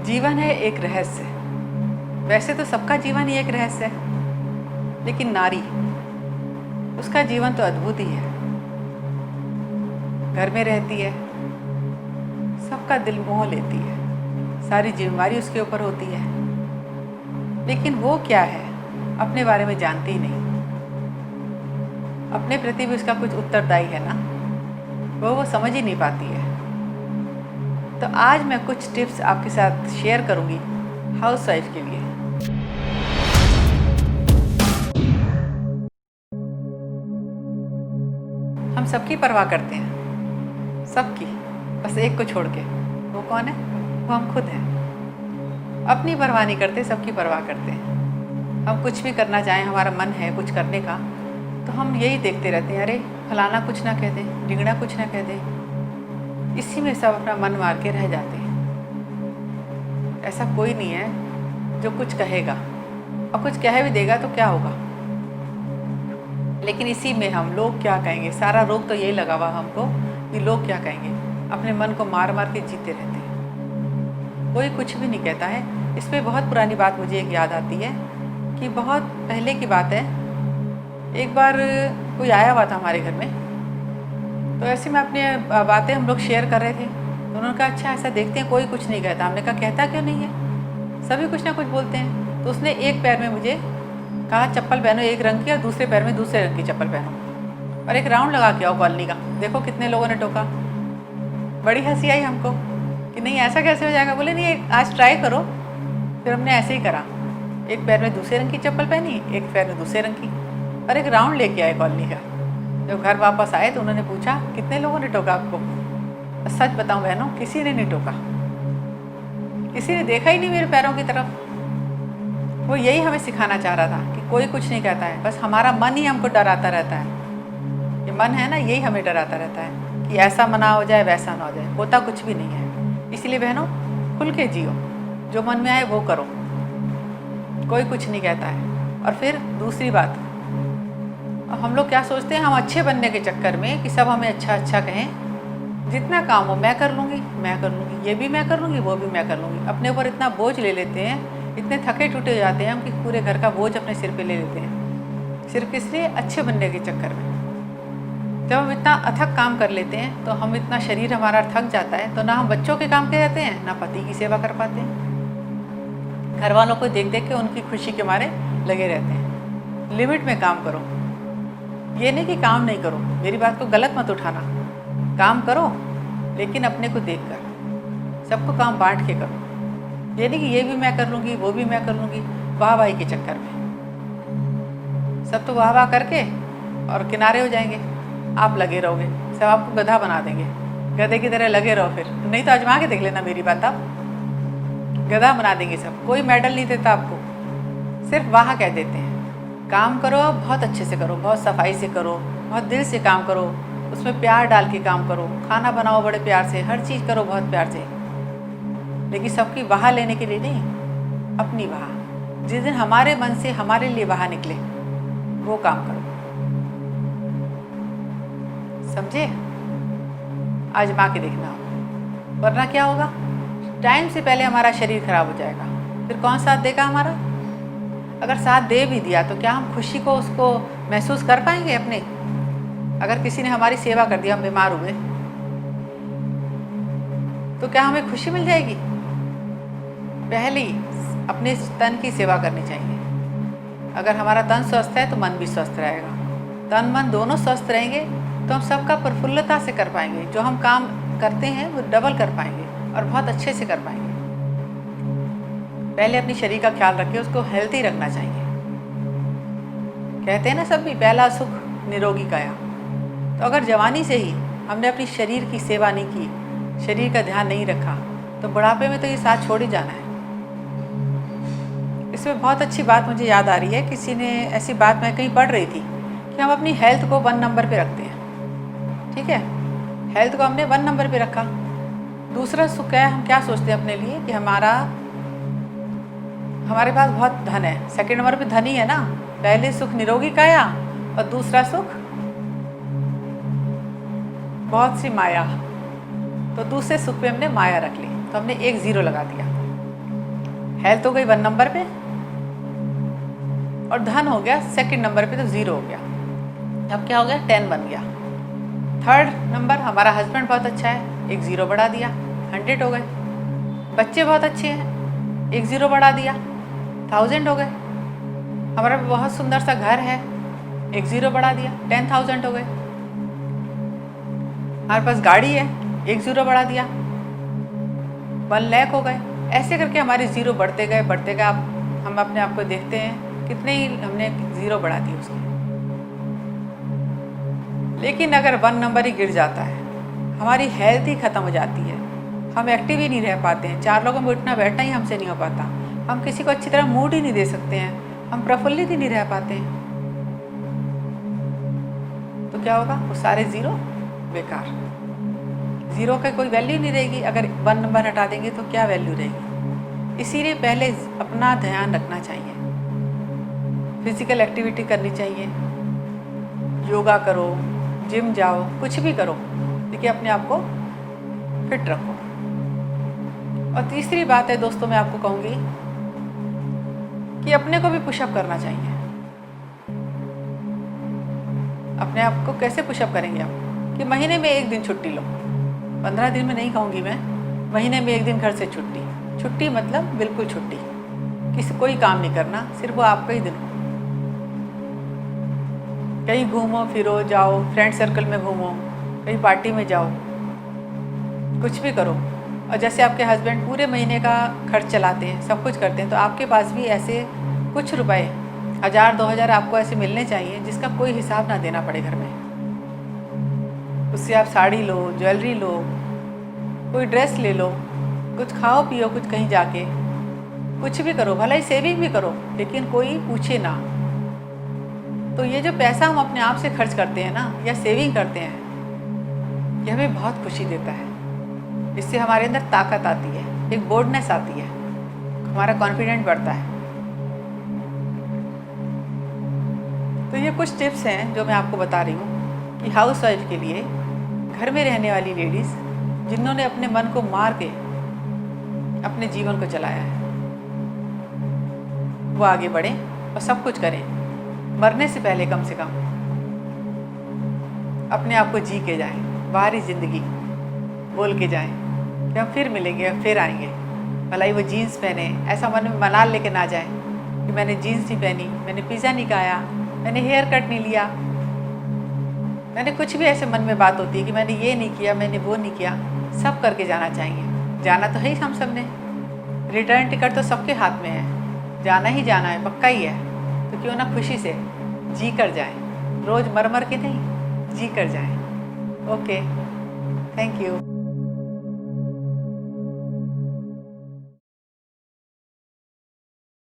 जीवन है एक रहस्य। वैसे तो सबका जीवन ही एक रहस्य है, लेकिन नारी, उसका जीवन तो अद्भुत ही है। घर में रहती है, सबका दिल मोह लेती है, सारी जिम्मेदारी उसके ऊपर होती है, लेकिन वो क्या है अपने बारे में जानती ही नहीं। अपने प्रति भी उसका कुछ उत्तरदायी है ना, वो समझ ही नहीं पाती है। तो आज मैं कुछ टिप्स आपके साथ शेयर करूंगी हाउसवाइफ के लिए। हम सबकी परवाह करते हैं, सबकी, बस एक को छोड़ के। वो कौन है? वो हम खुद हैं। अपनी परवाह नहीं करते, सबकी परवाह करते हैं। हम कुछ भी करना चाहें, हमारा मन है कुछ करने का, तो हम यही देखते रहते हैं, अरे फलाना कुछ ना कह दे, ढिंगड़ा कुछ ना कह दे। इसी में सब अपना मन मार के रह जाते हैं। ऐसा कोई नहीं है जो कुछ कहेगा, और कुछ कह भी देगा तो क्या होगा, लेकिन इसी में हम लोग क्या कहेंगे, सारा रोग तो यही लगा हुआ हमको कि लोग क्या कहेंगे। अपने मन को मार मार के जीते रहते हैं, कोई कुछ भी नहीं कहता है। इस पर बहुत पुरानी बात मुझे एक याद आती है कि बहुत पहले की बात है। एक बार कोई आया हुआ था हमारे घर में, तो ऐसे में अपनी बातें हम लोग शेयर कर रहे थे। तो उन्होंने कहा, अच्छा ऐसा देखते हैं कोई कुछ नहीं कहता। हमने कहा, कहता क्यों नहीं है, सभी कुछ ना कुछ बोलते हैं। तो उसने एक पैर में मुझे कहा, चप्पल पहनो एक रंग की, और दूसरे पैर में दूसरे रंग की चप्पल पहनो, और एक राउंड लगा के आओ कॉलोनी का। देखो कितने लोगों ने टोका। बड़ी हंसी आई हमको कि नहीं ऐसा कैसे हो जाएगा। बोले नहीं, आज ट्राई करो। फिर हमने ऐसे ही करा, एक पैर में दूसरे रंग की चप्पल पहनी, एक पैर में दूसरे रंग की, और एक राउंड लेके आए कॉलोनी का। जब घर वापस आए तो उन्होंने पूछा, कितने लोगों ने टोका आपको? सच बताऊं बहनों, किसी ने नहीं टोका, किसी ने देखा ही नहीं मेरे पैरों की तरफ। वो यही हमें सिखाना चाह रहा था कि कोई कुछ नहीं कहता है, बस हमारा मन ही हमको डराता रहता है। ये मन है ना, यही हमें डराता रहता है कि ऐसा मना हो जाए, वैसा ना हो जाए। होता कुछ भी नहीं है। इसलिए बहनों, खुल के जियो, जो मन में आए वो करो, कोई कुछ नहीं कहता है। और फिर दूसरी बात, हम लोग क्या सोचते हैं, हम अच्छे बनने के चक्कर में कि सब हमें अच्छा अच्छा कहें, जितना काम हो मैं कर लूँगी, मैं कर लूँगी, ये भी मैं कर लूँगी, वो भी मैं कर लूँगी। अपने ऊपर इतना बोझ ले लेते हैं, इतने थके टूटे हो जाते हैं हम कि पूरे घर का बोझ अपने सिर पे ले लेते हैं, सिर्फ किस लिए? अच्छे बनने के चक्कर में। जब हम इतना अथक काम कर लेते हैं, तो हम इतना शरीर हमारा थक जाता है, तो ना हम बच्चों के काम के रहते हैं, ना पति की सेवा कर पाते हैं। घर वालों को देख देख के उनकी खुशी के मारे लगे रहते हैं। लिमिट में काम करो, ये नहीं कि काम नहीं करो, मेरी बात को गलत मत उठाना। काम करो, लेकिन अपने को देख कर, सबको काम बांट के करो। ये नहीं कि ये भी मैं कर लूँगी, वो भी मैं कर लूँगी, वाह वाही के चक्कर में। सब तो वाह वाह करके और किनारे हो जाएंगे, आप लगे रहोगे, सब आपको गधा बना देंगे, गधे की तरह लगे रहो। फिर नहीं तो आजमा के देख लेना मेरी बात, आप गधा बना देंगे सब। कोई मेडल नहीं देता आपको, सिर्फ वाह कह देते हैं। काम करो, बहुत अच्छे से करो, बहुत सफाई से करो, बहुत दिल से काम करो, उसमें प्यार डाल के काम करो, खाना बनाओ बड़े प्यार से, हर चीज़ करो बहुत प्यार से, लेकिन सबकी वाह लेने के लिए नहीं, अपनी वाह। जिस दिन हमारे मन से हमारे लिए वाह निकले, वो काम करो, समझे? आजमा के देखना, वरना क्या होगा, टाइम से पहले हमारा शरीर खराब हो जाएगा। फिर कौन साथ देगा हमारा? अगर साथ दे भी दिया तो क्या हम खुशी को उसको महसूस कर पाएंगे अपने? अगर किसी ने हमारी सेवा कर दिया, हम बीमार हुए, तो क्या हमें खुशी मिल जाएगी? पहले ही अपने तन की सेवा करनी चाहिए। अगर हमारा तन स्वस्थ है तो मन भी स्वस्थ रहेगा। तन मन दोनों स्वस्थ रहेंगे तो हम सबका प्रफुल्लता से कर पाएंगे। जो हम काम करते हैं वो डबल कर पाएंगे और बहुत अच्छे से कर पाएंगे। पहले अपनी शरीर का ख्याल रखिए, उसको हेल्थी रखना चाहिए। कहते हैं ना सभी, पहला सुख निरोगी काया। तो अगर जवानी से ही हमने अपनी शरीर की सेवा नहीं की, शरीर का ध्यान नहीं रखा, तो बुढ़ापे में तो ये साथ छोड़ ही जाना है। इसमें बहुत अच्छी बात मुझे याद आ रही है, किसी ने ऐसी बात मैं कहीं पढ़ रही थी कि हम अपनी हेल्थ को 1 नंबर पे रखते हैं। ठीक है, हेल्थ को हमने 1 नंबर पे रखा। दूसरा सुख है, हम क्या सोचते हैं अपने लिए कि हमारे पास बहुत धन है। सेकंड नंबर पे धन ही है ना। पहले सुख निरोगी काया और दूसरा सुख बहुत सी माया। तो दूसरे सुख पे हमने माया रख ली, तो हमने 1 0 लगा दिया। हेल्थ हो गई 1 नंबर पे और धन हो गया 2nd नंबर पे, तो 0 हो गया। अब क्या हो गया, 10 बन गया। 3rd नंबर हमारा हस्बैंड बहुत अच्छा है, एक 0 बढ़ा दिया, 100 हो गए। बच्चे बहुत अच्छे हैं, एक 0 बढ़ा दिया, 1000 हो गए। हमारा बहुत सुंदर सा घर है, एक 0 बढ़ा दिया, 10,000 हो गए। हमारे पास गाड़ी है, एक 0 बढ़ा दिया, 1 लाख हो गए। ऐसे करके हमारे 0 बढ़ते गए बढ़ते गए। हम अपने आप को देखते हैं कितने ही हमने 0 बढ़ा दिए उसके। लेकिन अगर 1 नंबर ही गिर जाता है, हमारी हेल्थ ही ख़त्म हो जाती है, हम एक्टिव ही नहीं रह पाते हैं, 4 लोगों में उठना बैठना ही हमसे नहीं हो पाता, हम किसी को अच्छी तरह मूड ही नहीं दे सकते हैं, हम प्रफुल्लित ही नहीं रह पाते हैं, तो क्या होगा, वो सारे 0 बेकार। 0 का कोई वैल्यू नहीं रहेगी। अगर 1 नंबर हटा देंगे तो क्या वैल्यू रहेगी। इसीलिए पहले अपना ध्यान रखना चाहिए, फिजिकल एक्टिविटी करनी चाहिए, योगा करो, जिम जाओ, कुछ भी करो, लेकिन अपने आप को फिट रखो। और तीसरी बात है दोस्तों, मैं आपको कहूँगी कि अपने को भी पुशअप करना चाहिए। अपने आप को कैसे पुशअप करेंगे आप, कि महीने में 1 दिन छुट्टी लो। 15 दिन में नहीं कहूँगी मैं, महीने में 1 दिन घर से छुट्टी। छुट्टी मतलब बिल्कुल छुट्टी, कोई काम नहीं करना, सिर्फ वो आपका ही दिन हो। कहीं घूमो फिरो, जाओ, फ्रेंड सर्कल में घूमो, कहीं पार्टी में जाओ, कुछ भी करो। और जैसे आपके हस्बैंड पूरे महीने का खर्च चलाते हैं, सब कुछ करते हैं, तो आपके पास भी ऐसे कुछ रुपए 1000-2000 आपको ऐसे मिलने चाहिए जिसका कोई हिसाब ना देना पड़े घर में। उससे आप साड़ी लो, ज्वेलरी लो, कोई ड्रेस ले लो, कुछ खाओ पियो, कुछ कहीं जाके कुछ भी करो, भला ही सेविंग भी करो, लेकिन कोई पूछे ना। तो ये जो पैसा हम अपने आप से खर्च करते हैं ना, या सेविंग करते हैं, ये हमें बहुत खुशी देता है। इससे हमारे अंदर ताकत आती है, एक बोल्डनेस आती है, हमारा कॉन्फिडेंट बढ़ता है। तो ये कुछ टिप्स हैं जो मैं आपको बता रही हूँ कि हाउसवाइफ के लिए, घर में रहने वाली लेडीज़ जिन्होंने अपने मन को मार के अपने जीवन को चलाया है, वो आगे बढ़ें और सब कुछ करें। मरने से पहले कम से कम अपने आप को जी के जाएं, बाहरी ज़िंदगी बोल के जाएं कि हम फिर मिलेंगे, फिर आएंगे। भलाई वो जीन्स पहने, ऐसा मन में मलाल लेके ना जाएं कि मैंने जीन्स नहीं पहनी, मैंने पिज़्ज़ा नहीं खाया, मैंने हेयर कट नहीं लिया, मैंने कुछ भी ऐसे मन में बात होती है कि मैंने ये नहीं किया, मैंने वो नहीं किया। सब करके जाना चाहिए। जाना तो है ही हम सब ने, रिटर्न टिकट तो सबके हाथ में है, जाना ही जाना है, पक्का ही है। तो क्यों ना खुशी से जी कर जाएं, रोज़ मर मर के नहीं, जी कर जाएं। Okay, thank you.